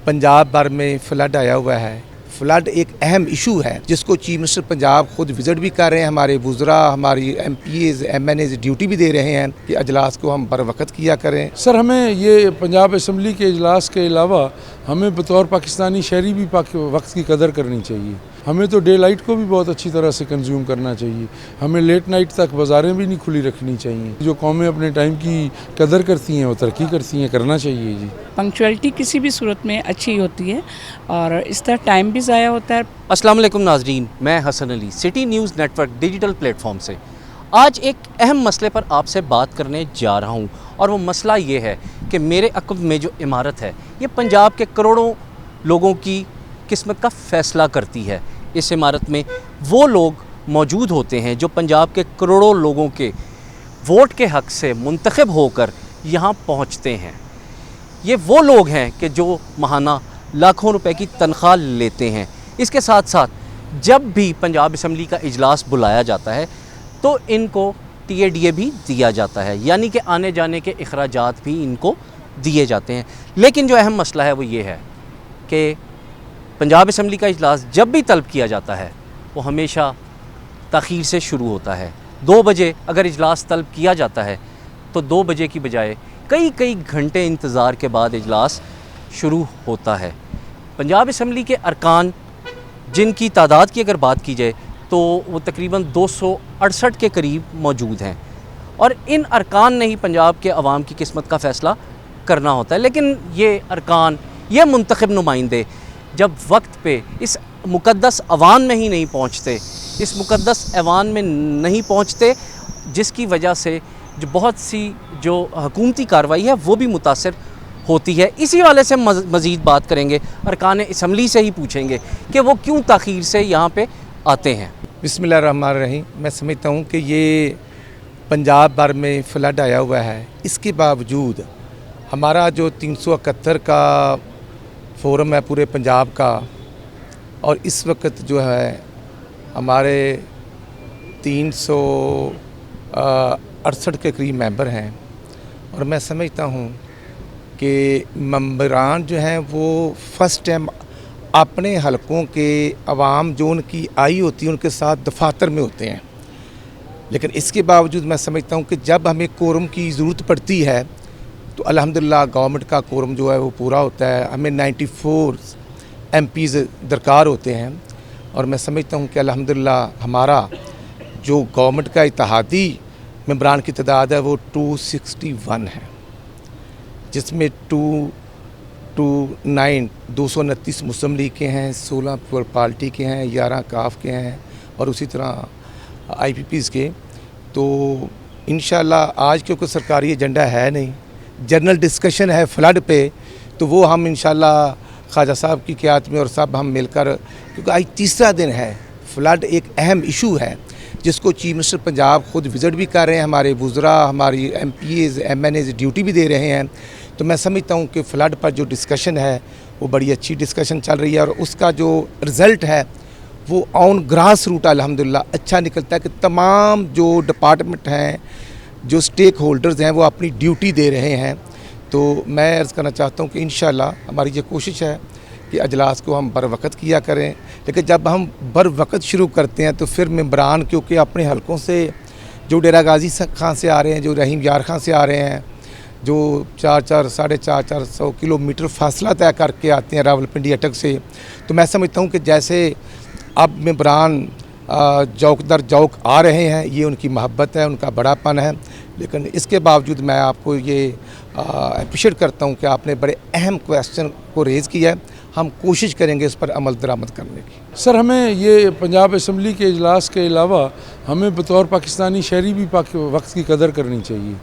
पंजाब भर में फ्लड आया हुआ है। फ्लड एक अहम इशू है जिसको चीफ मिनिस्टर पंजाब खुद विजिट भी कर रहे हैं। हमारे वुज़रा, हमारी MPs, MNAs ड्यूटी भी दे रहे हैं कि अजलास को हम बर वक्त किया करें। सर, हमें ये पंजाब असम्बली के इजलास के अलावा हमें बतौर पाकिस्तानी शहरी भी वक्त की कदर करनी चाहिए। हमें तो डे लाइट को भी बहुत अच्छी तरह से कंज्यूम करना चाहिए। हमें लेट नाइट तक बाज़ारें भी नहीं खुली रखनी चाहिए। जो कौमें अपने टाइम की कदर करती हैं, वो तरक्की करती हैं, करना चाहिए जी। पंक्चुअलिटी किसी भी सूरत में अच्छी होती है और इस तरह टाइम भी ज़ाया होता है। अस्सलाम वालेकुम नाजरीन, मैं Hasan Ali, city news network digital platform से आज एक अहम मसले पर आपसे बात करने जा रहा हूँ। और वो मसला ये है कि मेरे अक़ब में जो इमारत है ये पंजाब के करोड़ों लोगों की किस्मत का फ़ैसला करती है। इस इमारत में वो लोग मौजूद होते हैं जो पंजाब के करोड़ों लोगों के वोट के हक़ से मुंतखब होकर यहाँ पहुँचते हैं। ये वो लोग हैं कि जो माहाना लाखों रुपए की तनख्वाह लेते हैं। इसके साथ साथ जब भी पंजाब असम्बली का इजलास बुलाया जाता है तो इनको TADA भी दिया जाता है, यानी कि आने जाने के अखराजात भी इनको दिए जाते हैं। लेकिन जो अहम मसला है वो ये है कि पंजाब असम्बली का इजलास जब भी तलब किया जाता है वो हमेशा ताख़ीर से शुरू होता है। 2 बजे अगर इजलास तलब किया जाता है तो 2 बजे की बजाय कई घंटे इंतज़ार के बाद इजलास शुरू होता है। पंजाब असम्बली के अरकान जिनकी तादाद की अगर बात की जाए तो वो तकरीबन 268 के करीब मौजूद हैं और इन अरकान ने ही पंजाब के अवाम की किस्मत का फ़ैसला करना होता है। लेकिन ये अरकान, ये मुंतखब नुमाइंदे जब वक्त पे इस मुक़द्दस अवान में ही नहीं पहुँचते, इस मुक़द्दस अवान में नहीं पहुँचते, जिसकी वजह से जो बहुत सी जो हुकूमती कार्रवाई है वो भी मुतासर होती है। इसी वाले से मज़ीद बात करेंगे, अरकान असम्बली से ही पूछेंगे कि वो क्यों ताख़ीर से यहाँ पे आते हैं। बिस्मिल्लाहिर्रहमानिर्रहीम। मैं समझता हूँ कि ये पंजाब भर में फ्लड आया हुआ है, इसके बावजूद हमारा जो 371 का फ़ोरम है पूरे पंजाब का, और इस वक्त जो है हमारे 368 के करीब मेंबर हैं। और मैं समझता हूँ कि मेंबरान जो हैं वो फ़र्स्ट टाइम अपने हलकों के अवाम जो उनकी आई होती है उनके साथ दफातर में होते हैं। लेकिन इसके बावजूद मैं समझता हूँ कि जब हमें कोरम की ज़रूरत पड़ती है तो अल्हम्दुलिल्लाह गवर्नमेंट का कोरम जो है वो पूरा होता है। हमें 94 MPs दरकार होते हैं और मैं समझता हूँ कि अल्हम्दुलिल्लाह हमारा जो गवर्नमेंट का इत्तेहादी मेंबरान की तादाद है वो 261 है, जिसमें 229 मुस्लिम लीग के हैं, 16 पीपल पार्टी के हैं, 11 काफ के हैं और उसी तरह IPPs के। तो इंशाल्लाह आज क्योंकि सरकारी एजेंडा है नहीं, जनरल डिस्कशन है फ्लड पे, तो वो हम इंशाल्लाह ख्वाजा साहब की क़यादत में और सब हम मिलकर, क्योंकि आज तीसरा दिन है, फ्लड एक अहम इशू है जिसको चीफ मिनिस्टर पंजाब खुद विजिट भी कर रहे हैं। हमारे वुज़रा, हमारी MPs, MNAs ड्यूटी भी दे रहे हैं। तो मैं समझता हूँ कि फ़्लड पर जो डिस्कशन है वो बड़ी अच्छी डिस्कशन चल रही है और उसका जो रिज़ल्ट है वो ऑन ग्रास रूट अल्हम्दुलिल्लाह अच्छा निकलता है कि तमाम जो डिपार्टमेंट हैं, जो स्टेक होल्डर्स हैं, वो अपनी ड्यूटी दे रहे हैं। तो मैं अर्ज़ करना चाहता हूँ कि इंशाल्लाह हमारी ये कोशिश है कि अजलास को हम बर वक्त किया करें। लेकिन जब हम बर वक्त शुरू करते हैं तो फिर मेंबरान क्योंकि अपने हलकों से जो डेरा गाजी खां से आ रहे हैं, जो रहीम यार खां से आ रहे हैं, जो 400-450 किलोमीटर फासला तय करके आते हैं रावलपिंडी अटक से, तो मैं समझता हूँ कि जैसे अब मेंबरान जौक दर जौक आ रहे हैं, ये उनकी मोहब्बत है, उनका बड़ापन है। लेकिन इसके बावजूद मैं आपको ये अप्रिशिएट करता हूँ कि आपने बड़े अहम क्वेश्चन को रेज़ किया है। हम कोशिश करेंगे इस पर अमल दरामद करने की। सर, हमें ये पंजाब असम्बली के इजलास के अलावा हमें बतौर पाकिस्तानी शहरी भी वक्त की कदर करनी चाहिए।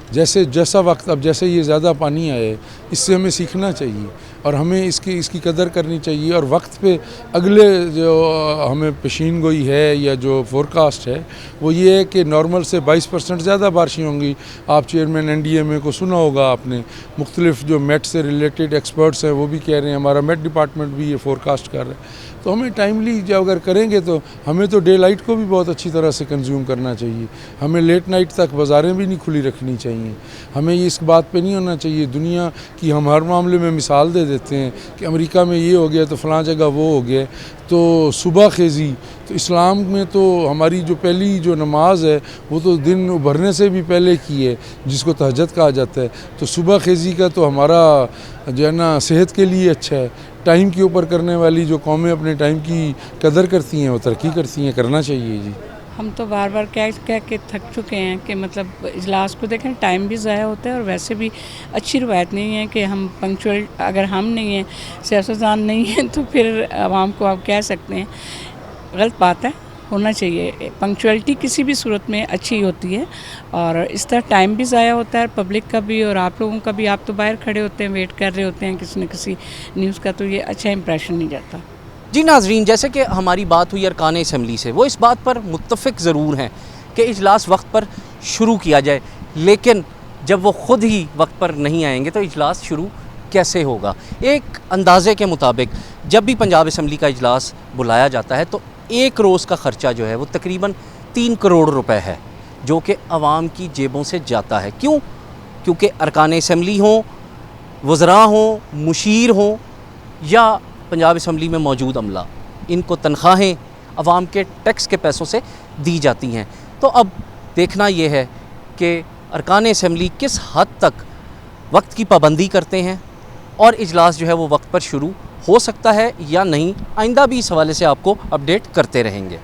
जैसा वक्त, अब जैसे ये ज़्यादा पानी आए, इससे हमें सीखना चाहिए और हमें इसकी कदर करनी चाहिए। और वक्त पे अगले जो हमें पेशीन गोई है या जो फोरकास्ट है वो ये है कि नॉर्मल से 22% ज़्यादा बारिशें होंगी। आप चेयरमैन NDMA को सुना होगा आपने, मुख्तलिफ जो मेट से रिलेटेड एक्सपर्ट्स हैं वो भी कह रहे हैं, हमारा मेट डिपार्टमेंट भी ये फोरकास्ट कर रहा है। तो हमें टाइमली जब अगर करेंगे तो हमें तो डे लाइट को भी बहुत अच्छी तरह से कंज्यूम करना चाहिए। हमें लेट नाइट तक बाज़ारें भी नहीं खुली रखनी चाहिए। हमें ये इस बात पे नहीं होना चाहिए दुनिया की हम हर मामले में मिसाल दे دیتے ہیں کہ امریکہ میں یہ ہو گیا تو فلاں جگہ وہ ہو گیا. تو صبح خیزی تو اسلام میں تو ہماری جو پہلی جو نماز ہے وہ تو دن ابھرنے سے بھی پہلے کی ہے, جس کو تہجد کہا جاتا ہے. تو صبح خیزی کا تو ہمارا جو ہے نا صحت کے لیے اچھا ہے. ٹائم کے اوپر کرنے والی جو قومیں اپنے ٹائم کی قدر کرتی ہیں وہ ترقی کرتی ہیں, کرنا چاہیے جی. ہم تو بار بار کہہ کے تھک چکے ہیں کہ مطلب اجلاس کو دیکھیں, ٹائم بھی ضائع ہوتا ہے اور ویسے بھی اچھی روایت نہیں ہے کہ ہم پنکچوئل, اگر ہم نہیں ہیں, سیاستدان نہیں ہیں, تو پھر عوام کو آپ کہہ سکتے ہیں. غلط بات ہے, ہونا چاہیے. پنکچوئلٹی کسی بھی صورت میں اچھی ہوتی ہے اور اس طرح ٹائم بھی ضائع ہوتا ہے پبلک کا بھی اور آپ لوگوں کا بھی. آپ تو باہر کھڑے ہوتے ہیں, ویٹ کر رہے ہوتے ہیں کسی نہ کسی نیوز کا, تو یہ اچھا امپریشن نہیں جاتا. جی ناظرین, جیسے کہ ہماری بات ہوئی ارکان اسمبلی سے, وہ اس بات پر متفق ضرور ہیں کہ اجلاس وقت پر شروع کیا جائے, لیکن جب وہ خود ہی وقت پر نہیں آئیں گے تو اجلاس شروع کیسے ہوگا؟ ایک اندازے کے مطابق جب بھی پنجاب اسمبلی کا اجلاس بلایا جاتا ہے تو ایک روز کا خرچہ جو ہے وہ تقریباً 3 کروڑ روپے ہے, جو کہ عوام کی جیبوں سے جاتا ہے. کیوں؟ کیونکہ ارکان اسمبلی ہوں, وزراء ہوں, مشیر ہوں یا پنجاب اسمبلی میں موجود عملہ, ان کو تنخواہیں عوام کے ٹیکس کے پیسوں سے دی جاتی ہیں. تو اب دیکھنا یہ ہے کہ ارکان اسمبلی کس حد تک وقت کی پابندی کرتے ہیں اور اجلاس جو ہے وہ وقت پر شروع ہو سکتا ہے یا نہیں. آئندہ بھی اس حوالے سے آپ کو اپڈیٹ کرتے رہیں گے.